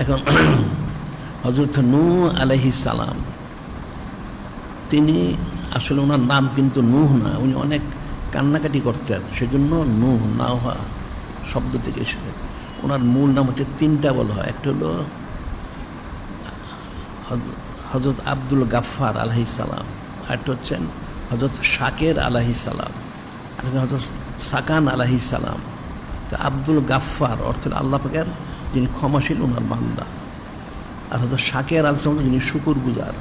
এখন হযরত নূহ আলাইহিস সালাম, তিনি আসলে ওনার নাম কিন্তু নূহ না, উনি অনেক কান্নাকাটি করতেন, সেজন্য নূহ নাওহা শব্দ থেকে এসেছে। ওনার মূল নাম হচ্ছে তিনটা বলা হয়, একটা হলো হযরত আব্দুল গাফফার আলাইহিস সালাম, আরেকটা হচ্ছেন হযরত শাকের আলাইহিস সালাম, আরেকটা হযরত সাকান আলাইহিস সালাম। তো আব্দুল গাফফার অর্থ হল আল্লাহ পাকের যিনি ক্ষমাশীল, ওনার বান্দা। আর হযরত শাকের আলাইহিস সালাম যিনি শুকর গুজার।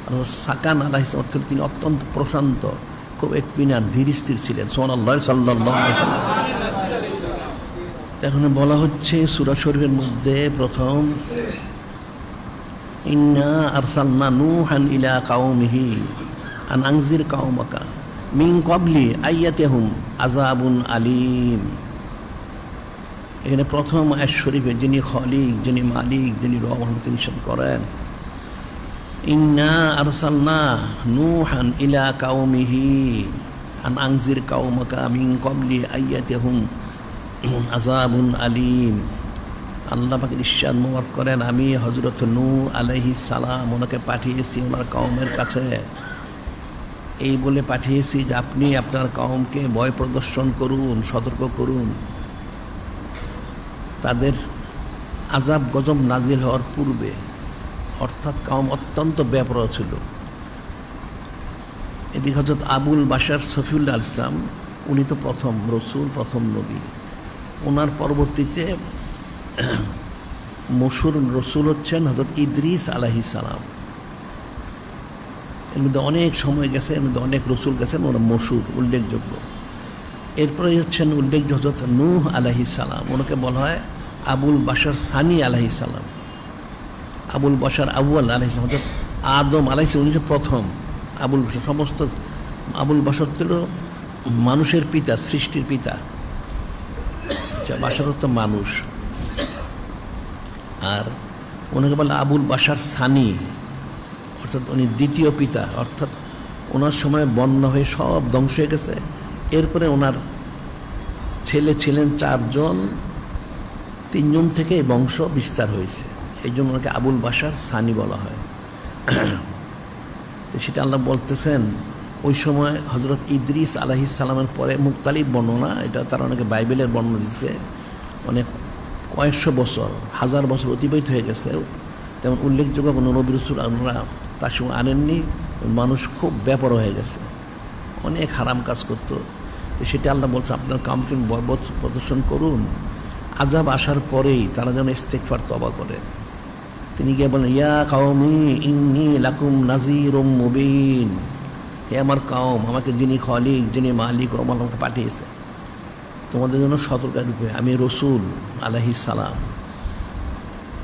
আর হযরত সাকান আলাইহিস সালাম অর্থ তিনি অত্যন্ত প্রশান্ত, খুব ইতমিনান, ধীর স্থির ছিলেন। সুবহানাল্লাহ, সাল্লাল্লাহু আলাইহি ওয়াসাল্লাম। এখন বলা হচ্ছে সূরা শরীফের মধ্যে প্রথম, ইন্না আরসালনা নূহান ইলা কাওমিহি আন আনজির কাওমাকা মিন ক্বাবলি আইয়াতিহুম আযাবুন আলীম। এখানে প্রথম আয়াত শরীফে যিনি খালিক, যিনি মালিক, যিনি রহমান, তিনি ইরশাদ করেন, ইন্না আরসালনা নূহান ইলা কাওমিহি আন আনজির কাওমাকা মিন ক্বাবলি আইয়াতিহুম আযাবুন আলীম। আল্লাহ পাক ইরশাদ মোবারক করেন, আমি হযরত নূহ আলাইহিস সালাম ওনাকে পাঠিয়েছি ওনার কওমের কাছে, এই বলে পাঠিয়েছি যে আপনি আপনার কওমকে ভয় প্রদর্শন করুন, সতর্ক করুন তাদের আযাব গজব নাজিল হওয়ার পূর্বে। অর্থাৎ কওম অত্যন্ত বেপরোয়া ছিল। এদিকে হযরত আবুল বাশার সফিউল্লাহ ইসলাম, উনি তো প্রথম রসুল, প্রথম নবী। ওনার পরবর্তীতে মশহুর রসুল হচ্ছেন হযরত ইদ্রিস আলাইহিস সালাম। এর মধ্যে অনেক সময় গেছে, এর মধ্যে অনেক রসুল গেছেন, ওরা মশহুর, উল্লেখযোগ্য। এরপরে হচ্ছেন উল্লেখযোগ্য হযরত নূহ আলাইহিস সালাম, ওনাকে বলা হয় আবুল বাশার সানি আলাইহিস সালাম। আবুল বাশার আউয়াল আলাইহিস সালাম, হযরত আদম আলাইহিস সালাম, উনি প্রথম। আবুল বাশার সমস্ত, আবুল বাশার ছিল মানুষের পিতা, সৃষ্টির পিতা। বাশার তো মানুষ। আর ওনাকে বলে আবুল বাশার সানি, অর্থাৎ উনি দ্বিতীয় পিতা। অর্থাৎ ওনার সময় বন্যা হয়ে সব ধ্বংস হয়ে গেছে। এরপরে ওনার ছেলে ছিলেন চারজন, তিনজন থেকে বংশ বিস্তার হয়েছে, এই জন্য ওনাকে আবুল বাশার সানি বলা হয়। তো সেটা আল্লাহ বলতেছেন, ওই সময় হযরত ইদ্রিস আলাইহিস সালামের পরে মুক্তালিফ বর্ণনা, এটা তারা অনেকে বাইবেলের বর্ণনা দিচ্ছে, অনেক কয়েকশো বছর, হাজার বছর অতিবাহিত হয়ে গেছে। তেমন উল্লেখযোগ্য কোনো নবী রাসূল আমরা তার সময় আনেননি। মানুষ খুব ব্যাপার হয়ে গেছে, অনেক হারাম কাজ করতো। তো সেটা আল্লাহ বলছে, আপনার কামকে বয়বৎ প্রদর্শন করুন, আযাব আসার পরেই তারা যেন ইস্তেগফার তওবা করে। তিনি গিয়ে বলেন, ইয়া কাওমি ইন্নী লাকুম নাযীরুম মুবিন, হে আমার কাওম, আমাকে যিনি খালিক, যিনি মালিক, রহমান আমাকে পাঠিয়েছে তোমাদের জন্য সতর্কের রূপে, আমি রসুল আলাইহিস সালাম,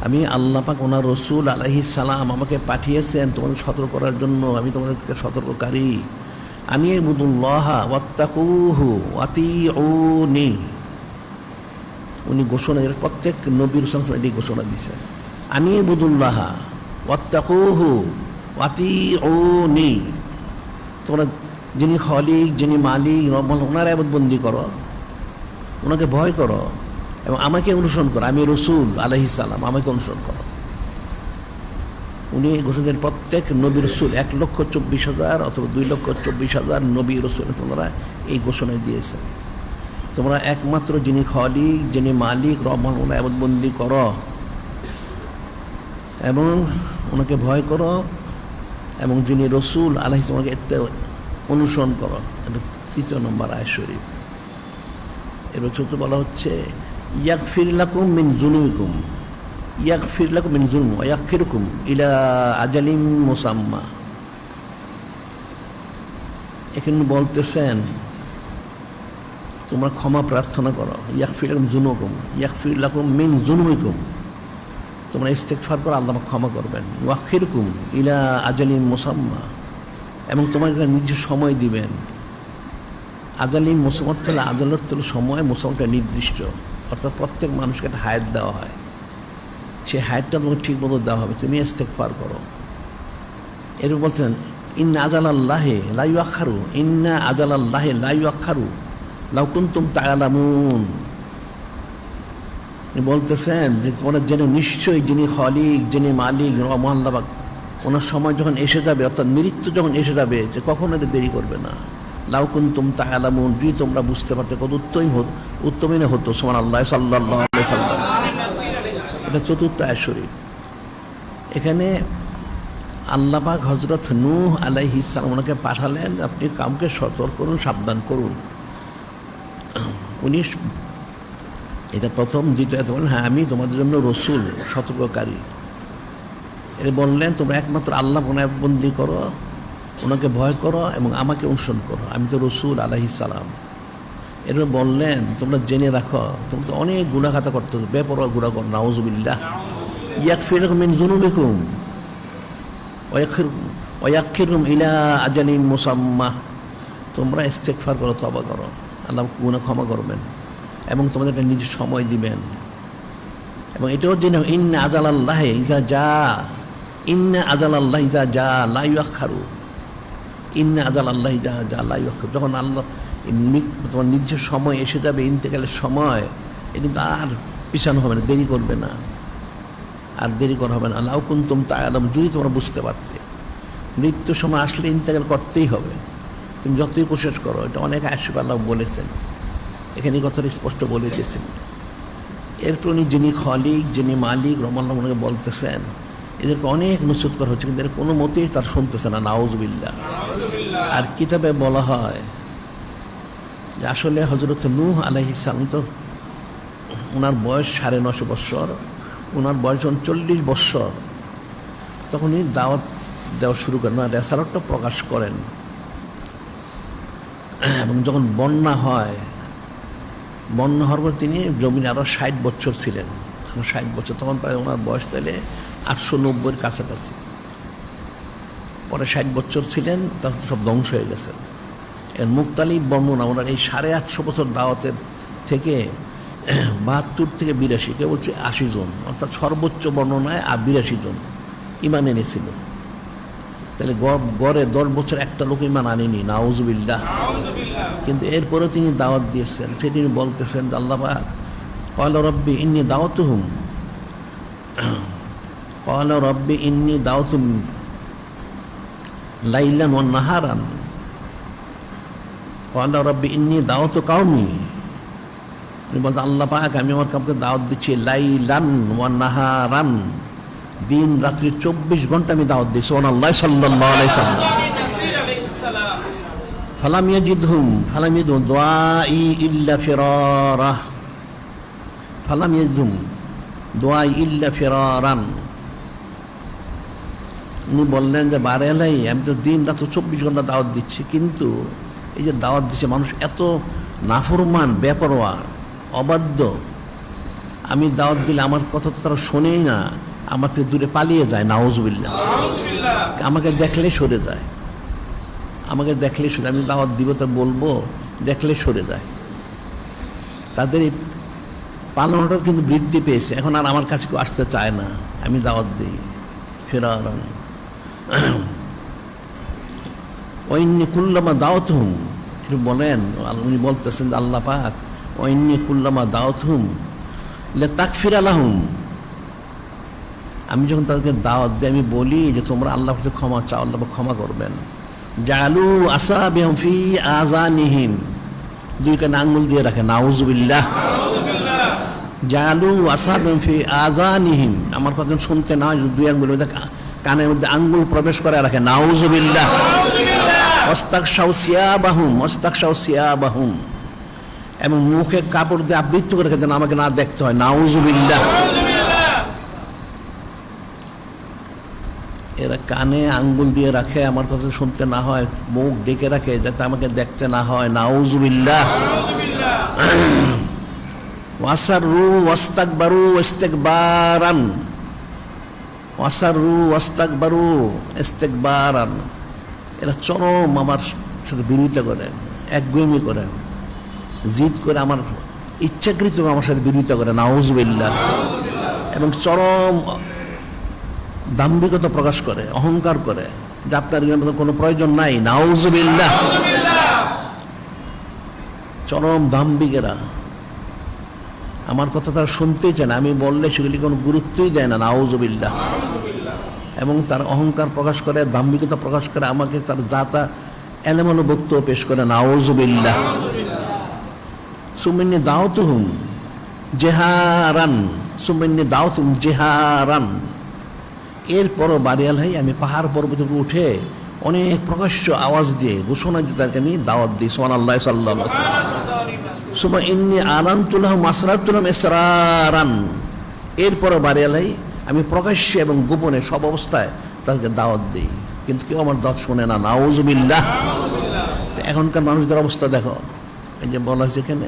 আমি আল্লাহ পাক ওনার রসুল আলাইহিস সালাম আমাকে পাঠিয়েছেন তোমাদের সতর্ক করার জন্য, আমি তোমাদেরকে সতর্ককারী। আনিবুদুল্লাহ ওয়াত্তাকুহু ওয়াতিউনি। উনি ঘোষণা, প্রত্যেক নবী রাসূল এই ঘোষণা দিয়েছেন, আনিবুদুল্লাহ ওয়াত্তাকুহু ওয়াতিউনি, তোমরা যিনি খালিক, যিনি মালিক, রহমান, ওনার ইবাদতবন্দি করো, ওনাকে ভয় করো এবং আমাকে অনুসরণ করো, আমি রসুল আলাইহিস সালাম, আমাকে অনুসরণ করো। উনি ঘোষণা দেন প্রত্যেক নবী রসুল 1,24,000 অথবা 2,24,000 নবী রসুল ওনারা এই ঘোষণায় দিয়েছেন, তোমরা একমাত্র যিনি খালিক, যিনি মালিক, রহমান, ওনার ইবাদতবন্দি করো এবং ওনাকে ভয় করো, এবং যিনি রসুল আলাইহিস সালামকে অনুসরণ করো। এটা 3 নম্বর আয়াত শরীফ। এবার চতুর্থ বলা হচ্ছে, ইয়াগফির লাকুম মিন যুনুবিকুম, ইয়াগফির লাকুম মিন যুনুবিকুম ওয়া ইয়াগফিরকুম ইলা আজালিম মুসাম্মা। এখানে বলতেছেন তোমরা ক্ষমা প্রার্থনা করো, ইয়াগফির লাকুম যুনুবকুম, ইয়াগফির লাকুম মিন যুনুবিকুম, তোমরা ইস্তেগফার করো, আল্লাহ ক্ষমা করবেন। ওয়াগফিরকুম ইলা আজালিম মুসাম্মা, এবং তোমাকে নির্দিষ্ট সময় দিবেন। আজালিম মুসাম্মা হলে, আজালের তো সময়, মুসাম্মাটা নির্দিষ্ট, অর্থাৎ প্রত্যেক মানুষকে একটা হায়াত দেওয়া হয়, সেই হায়াতটা তোমাকে ঠিক মতো দেওয়া হবে, তুমি ইস্তেগফার করো। এরপর বলছেন, ইন্না আজালাল্লাহি লা ইউআখারু, ইন্না আজালাল্লাহি লা ইউআখারু লাউ কুনতুম তা'লামুন। বলতেছেন যে তোমরা জেনে নিশ্চয়ই যিনি খালিক, যিনি মালিক, মহাল্লাবাক, ওনার সময় যখন এসে যাবে, অর্থাৎ মৃত্যু যখন এসে যাবে, যে কখন এটা দেরি করবে না। লাউ কুনতুম তা'লামুন, যদি তোমরা বুঝতে পারতে কত উত্তমই হতো। সুবহানাল্লাহ, সাল্লাল্লাহু আলাইহি সাল্লাম। এটা চতুর্থ আয়াত শরীফ। এখানে আল্লাহ পাক হযরত নূহ আলাইহিস সালাম ওনাকে পাঠালেন, আপনি কাউকে সতর্ক করুন, সাবধান করুন। উনি এটা প্রথম। দ্বিতীয়ত বলেন, হ্যাঁ আমি তোমাদের জন্য রসুল, সতর্ককারী। এর বললেন তোমরা একমাত্র আল্লাহ বন্দি করো, ওনাকে ভয় করো এবং আমাকে অনুসরণ করো, আমি তো রসুল আলাইহিস সালাম। এরপর বললেন তোমরা জেনে রাখো তোমরা তো অনেক গুনাহগাতা করতে, বেপরোয়া গুনাহ করো, নাউযুবিল্লাহ। ইয়াগফিরুকুম মিন যুনুবিকুম ওয়া ইয়াখিরুকুম ইলা আজালিন মুসাম্মা, তোমরা ইস্তেগফার করো, তওবা করো, আল্লাহ গুনাহ ক্ষমা করবেন এবং তোমাদের একটা নিজের সময় দিবেন। এবং এটাও জেনে ইন্না আজালাল্লাহি ইযা জা, ইন্না আজালাল্লাহি ইযা জা লা ইউআখারু, ইন্না আজালাল্লাহি ইযা জা লা ইউআখারু, যখন আল্লাহ তোমার নিজের সময় এসে যাবে, ইন্তেকালের সময়, এটা কিন্তু আর পিছানো হবে না, দেরি করবে না, আর দেরি করা হবে না। লাউ কুনতুম তা'লামুন, যদি তোমরা বুঝতে পারতে মৃত্যুর সময় আসলে ইন্তেকাল করতেই হবে, তুমি যতই কোশিশ করো। এটা অনেক আয়াত আল্লাহ বলেছেন, এখানে কথাটা স্পষ্ট বলে দিয়েছেন। এরপর উনি যিনি খালিক, যিনি মালিক, রহমানুল্লাহকে বলতেছেন, এদেরকে অনেক নসিহত করা হচ্ছে, কিন্তু এর কোনো মতেই তার শুনতেছে না, নাউযুবিল্লাহ। আর কিতাবে বলা হয় যে আসলে হযরত নূহ আলাইহিস সালাম তো ওনার বয়স 9.5 বৎসর, ওনার বয়স যখন 40 বৎসর, তখনই দাওয়াত দেওয়া শুরু করেন, ওনার রেসালাতটা প্রকাশ করেন। এবং যখন বন্যা হয়, বন্যা হওয়ার পর তিনি জমিনে আরও 60 বছর ছিলেন, আরও 60 বছর, তখন প্রায় ওনার বয়স তাহলে 890-এর কাছাকাছি। পরে 60 বছর ছিলেন, তখন সব ধ্বংস হয়ে গেছে। এর মুক্তালিব বর্ণনা ওনার এই 850 বছর দাওয়াতের থেকে 72 থেকে 82, কেউ বলছে 80 জন, অর্থাৎ সর্বোচ্চ বর্ণনায় 82 জন ইমান এনেছিল। তাহলে গড়ে 10 বছর একটা লোক ইমান আনেনি, নাউযুবিল্লাহ। কিন্তু এরপরেও তিনি দাওয়াত দিয়েছেন। সে তিনি বলতেছেন আল্লাহ পাক ক্বালা রাব্বি ইন্নী দাওতুহুম, ক্বালা রাব্বি ইন্নী দাওতুম লাইলান ওয়া নাহারান, ক্বালা রাব্বি ইন্নী দাওতু কওমি। তিনি বলতেন আল্লাহ পাক আমি আমার কাউকে দাওয়াত দিচ্ছি লাইলান ওয়া নাহারান, দিন রাত্রি 24 ঘন্টা আমি দাওয়াত দিই। সুবহানাল্লাহ, সাল্লাল্লাহু আলাইহি সাল্লাম। ফালাম ইয়াজিদহুম দুআই ইল্লা ফিরারা, ফালাম ইয়াজিদহুম দুআই ইল্লা ফিরারান। উনি বললেন যে বারে এলাই আমি তো দিন রাত 24 ঘন্টা দাওয়াত দিচ্ছি, কিন্তু এই যে দাওয়াত দিচ্ছে মানুষ এত নাফরমান, বেপরোয়া, অবাধ্য, আমি দাওয়াত দিলে আমার কথা তো তারা শোনেই না, আমার থেকে দূরে পালিয়ে যায়, নাউযুবিল্লাহ। আমাকে দেখলে সরে যায়, আমাকে দেখলে সরে, আমি দাওয়াত দিব তা বলবো, দেখলে সরে যায়। তাদের এই পালনটা কিন্তু বৃদ্ধি পেয়েছে, এখন আর আমার কাছে কেউ আসতে চায় না, আমি দাওয়াত দিই। ফিরারান ওয়াইন্নী কুল্লামা দাওয়াতুহুম, এটা বলেন উনি বলতেছেন যে আল্লাহ পাক ওয়াইন্নী কুল্লামা দাওয়াতুহুম লিতাগফিরা লাহুম, আমি যখন তাদেরকে দাওয়াত দিই আমি বলি যে তোমরা আল্লাহর কাছে ক্ষমা চাও, আল্লাহ ক্ষমা করবেন। জালু আসাবিহুম ফি আযানিহিম, দুই কানে আঙ্গুল দিয়ে রাখে, নাউযুবিল্লাহ। জালু আসাবিহুম ফি আযানিহিম, আমার কথা শুনতে না হয় দুই আঙ্গুলের মধ্যে কানের মধ্যে আঙ্গুল প্রবেশ করে রাখে, নাউযুবিল্লাহ। ওয়াস্তাগশাউ সিয়াবাহুম, এবং মুখে কাপড় দিয়ে আবৃত করে রেখে যেন আমাকে না দেখতে হয়, নাউযুবিল্লাহ। এরা কানে আঙ্গুল দিয়ে রাখে, আমার কথা শুনতে না হয়, মুখ ডেকে রাখে যাতে আমাকে দেখতে না হয়, নাউযুবিল্লাহ। ওয়াসাররু ওয়াস্তাকবারু ইস্তিকবারান, ওয়াসাররু ওয়াস্তাকবারু ইস্তিকবারান, এরা চরম আমার সাথে বিরোধিতা করে, একগুঁয়েমি করে, জিদ করে, আমার ইচ্ছাকৃত আমার সাথে বিরোধিতা করে, নাউযুবিল্লাহ। এবং চরম দাম্ভিকতা প্রকাশ করে, অহংকার করে যে আপনার কোনো প্রয়োজন নাই, নাউযুবিল্লাহ। চরম দাম্ভিকেরা। আমার কথা তারা শুনতেই চায় না, আমি বললে সেগুলি কোনো গুরুত্বই দেয় না, নাউজুবিল্লাহ। এবং তার অহংকার প্রকাশ করে, দাম্ভিকতা প্রকাশ করে, আমাকে তার জাতা এলোমেলো বক্তব্য পেশ করে, নাউজুবিল্লাহ। সুমিন্নি দাওতুহুম জেহারান, সুমিন্নি দাওতুহুম জেহারান। এরপরও বাড়িয়াল ভাই আমি পাহাড় পর্বত উপরে উঠে অনেক প্রকাশ্য আওয়াজ দিয়ে ঘোষণা দিয়ে তাকে আমি দাওয়াত দিই, সুবহানাল্লাহ সাল্লাল্লাহু আলাইহি ওয়াসাল্লাম। সুমা ইন্নী আলানতুলাহুম আসরারতুলাহুম ইসরারান। এরপরও বাড়িয়াল ভাই আমি প্রকাশ্যে এবং গোপনে সব অবস্থায় তাদেরকে দাওয়াত দিই, কিন্তু কেউ আমার দাওয়াত শোনে না, নাউজুবিল্লাহ। এখনকার মানুষদের অবস্থা দেখো, এই যে বলা হয়েছে এখানে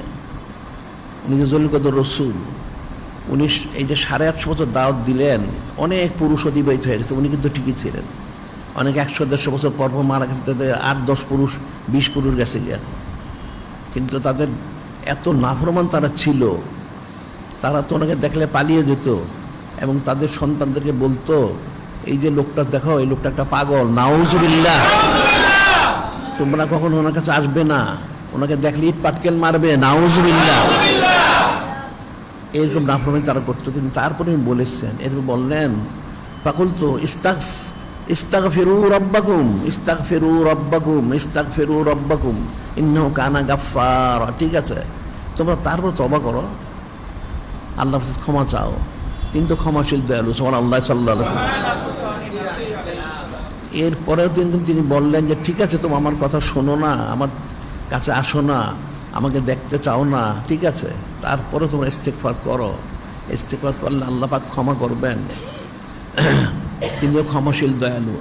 উনি যে জলিকদর রসুল, উনি এই যে 850 বছর দাওয়াত দিলেন, অনেক পুরুষ অতিবাহিত হয়ে গেছে, উনি কিন্তু ঠিকই ছিলেন। অনেক 100-150 বছর পর মারা গেছে, তাদের 8-10 পুরুষ 20 পুরুষ গেছে গিয়া, কিন্তু তাদের এত নাফরমান তারা ছিল, তারা তো ওনাকে দেখলে পালিয়ে যেত এবং তাদের সন্তানদেরকে বলতো, এই যে লোকটা দেখো, এই লোকটা একটা পাগল, নাউজুবিল্লাহ, তোমরা কখনো ওনার কাছে আসবে না, ওনাকে দেখলে ইট পাটকেল মারবে, নাউজুবিল্লাহ। এরকম নাফরমানি তারা করতো। তিনি তারপরে বলেছেন, এরপর বললেন, ফাকুলতু ইস্তাগফিরু রাব্বাকুম ইস্তাগফিরু রাব্বাকুম ইস্তাগফিরু রাব্বাকুম ইন্নাহু কানা গাফফারা। ঠিক আছে, তোমরা তারপর তওবা করো, আল্লাহর কাছে ক্ষমা চাও, তিনি তো ক্ষমাশীল দয়ালু, সুবহানাল্লাহ সাল্লাল্লাহু আলাইহি ওয়াসাল্লাম। এরপরেও তিনি বললেন যে ঠিক আছে, তোমরা আমার কথা শোনো না, আমার কাছে আসো না, আমাকে দেখতে চাও না, ঠিক আছে, তারপরে তোমরা ইস্তেগফার করো, ইস্তেগফার করলে আল্লাহ পাক ক্ষমা করবেন, তিনিও ক্ষমাশীল দয়ালু।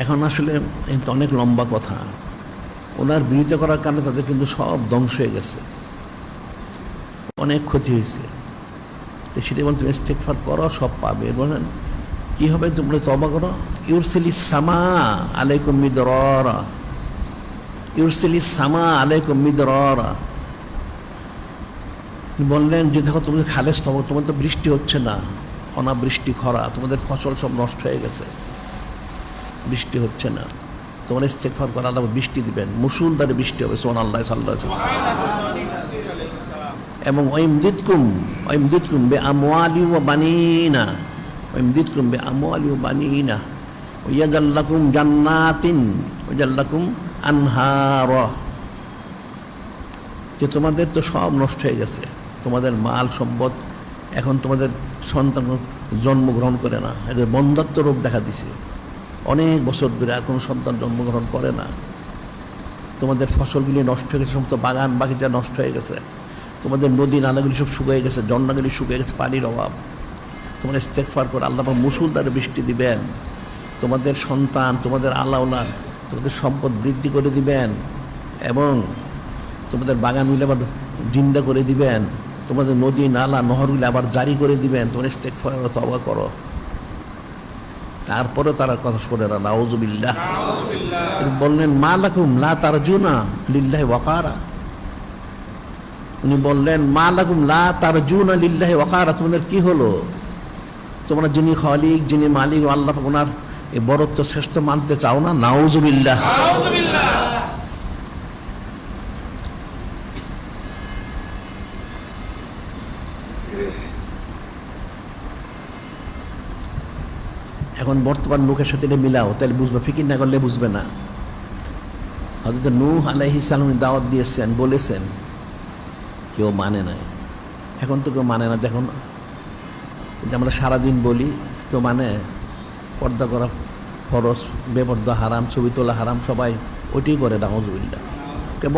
এখন আসলে অনেক লম্বা কথা, ওনার বিরোধিতা করার কারণে তাদের কিন্তু সব ধ্বংস হয়ে গেছে, অনেক ক্ষতি হয়েছে। তো সেটা বলেন তুমি ইস্তেগফার করো, সব পাবে। বলেন কী হবে, তোমরা তওবা করো, ইউরসিলিস সামা আলাইকুম মিদরারা, ইউরসিলিস সামা আলাইকুম মিদরারা। বললেন যে দেখো তুমি খালেস তওবা, তোমার তো বৃষ্টি হচ্ছে না, অনাবৃষ্টি, খরা, তোমাদের ফসল সব নষ্ট হয়ে গেছে, বৃষ্টি হচ্ছে না, তোমরা ইস্তেগফার করো, আল্লাহ বৃষ্টি দিবেন, মুসুলধারে বৃষ্টি হবে, সুবহানাল্লাহ সাল্লাল্লাহু আলাইহি ওয়াসাল্লাম। এবং ওয়াইমদিদকুম বিআমওয়ালি ওয়া বানিনা, ওয়াইমদিদকুম বিআমওয়ালি ওয়া বানিনা ওয়ায়াজআল লাকুম জান্নাতিন ওয়ায়াজআল লাকুম আনহারা। যে তোমাদের তো সব নষ্ট হয়ে গেছে, তোমাদের মাল সম্পদ, এখন তোমাদের সন্তান জন্মগ্রহণ করে না, এদের বন্ধ্যাত্ব রোগ দেখা দিছে, অনেক বছর ধরে আর কোনো সন্তান জন্মগ্রহণ করে না, তোমাদের ফসলগুলি নষ্ট হয়ে গেছে, সমস্ত বাগান বাগিচা নষ্ট হয়ে গেছে, তোমাদের নদী নালাগুলি সব শুকিয়ে গেছে, ঝর্ণাগুলি শুকিয়ে গেছে, পানির অভাব। তোমরা ইস্তেগফার করে আল্লাহ পাক মুসুলধারে বৃষ্টি দিবেন, তোমাদের সন্তান, তোমাদের আলাউলাদ, তোমাদের সম্পদ বৃদ্ধি করে দিবেন এবং তোমাদের বাগানগুলি আবার জিন্দা করে দিবেন, তোমাদের নদী নালা নহরগুলি আবার জারি করে দিবেন। তোমরা ইস্তেগফার করো, তওবা করো। তারপরে তারা কথা শোনে না, নাউজুবিল্লাহ। বললেন মা লাকুম লা তারজুনা লিল্লাহি ওয়াকারা। উনি বললেন মা লাকুম লা তারজুনা লিল্লাহি ওয়াকারা, তোমাদের কি হলো, তোমরা যিনি খালিক, যিনি মালিক, আল্লাহ ওনার এই বরত্ব শ্রেষ্ঠ মানতে চাও না, নাউজুবিল্লাহ। এখন বর্তমান লোকের সাথে এটা মিলাও, তাহলে বুঝবে, ফিকির না করলে বুঝবে না। হযরত নূহ আলাইহিস সালাম দাওয়াত দিয়েছেন, বলেছেন, কেউ মানে নাই। এখন তো কেউ মানে না, দেখুন যে আমরা সারাদিন বলি, কেউ মানে পর্দা করা ফরজ, বেপর্দা হারাম, ছবি তোলা হারাম, সবাই ওইটাই করে, নাউজুবিল্লাহ।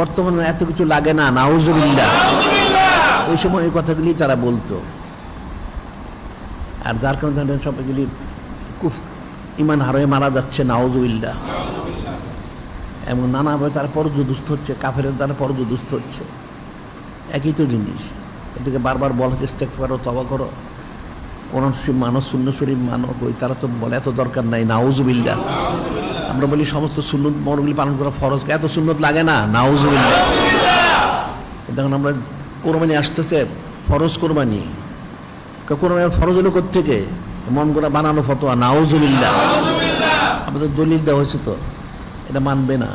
বর্তমানে এত কিছু লাগে না, নাউজুবিল্লাহ। ওই সময় এই কথাগুলি তারা বলতো, আর যার কারণে সবগুলি খুব ইমান হারিয়ে মারা যাচ্ছে, নাউজুবিল্লাহ। এবং নানাভাবে তারা পর্যদুস্ত হচ্ছে, কাফেরের দ্বারা পর্যদুস্ত হচ্ছে, একই তো জিনিস। এদেরকে বারবার বলা হচ্ছে ইস্তেগফার করো, তওবা করো, কোরআন শরীফ মানো, সুন্নাহ শরীফ মানো, কই তারা তো বলে এত দরকার নাই, নাউজুবিল্লাহ। আমরা বলি সমস্ত সুন্নত মরগুলি পালন করা ফরজ, এত সুন্নত লাগে না, নাউজুবিল্লাহ। দেখুন আমরা কোরবানি আসতেছে, ফরজ কোরবানি, কোরবানি ফরজ হলো কোত্থেকে, মন করা বানানো ফতোয়া, নাউজুবিল্লাহ। আমাদের দলিল দেওয়া হয়েছে, তো এটা মানবে না।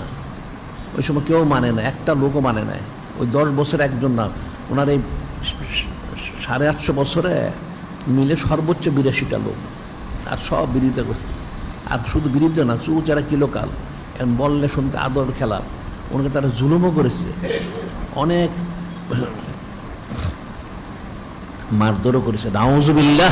ওই সময় কেউ মানে না, একটা লোকও মানে নাই। ওই 10 বছর একজন না, ওনার এই 850 বছরে মিলে সর্বোচ্চ 82টা লোক, আর সব বিরোধিতা করছে। আর শুধু বিরোধিতা না, চুচারা কিলোকাল, এখন বললে শুনতে আদর খেলার, ওনাকে তারা জুলুমও করেছে, অনেক মারধরও করেছে। নাউজুবিল্লাহ।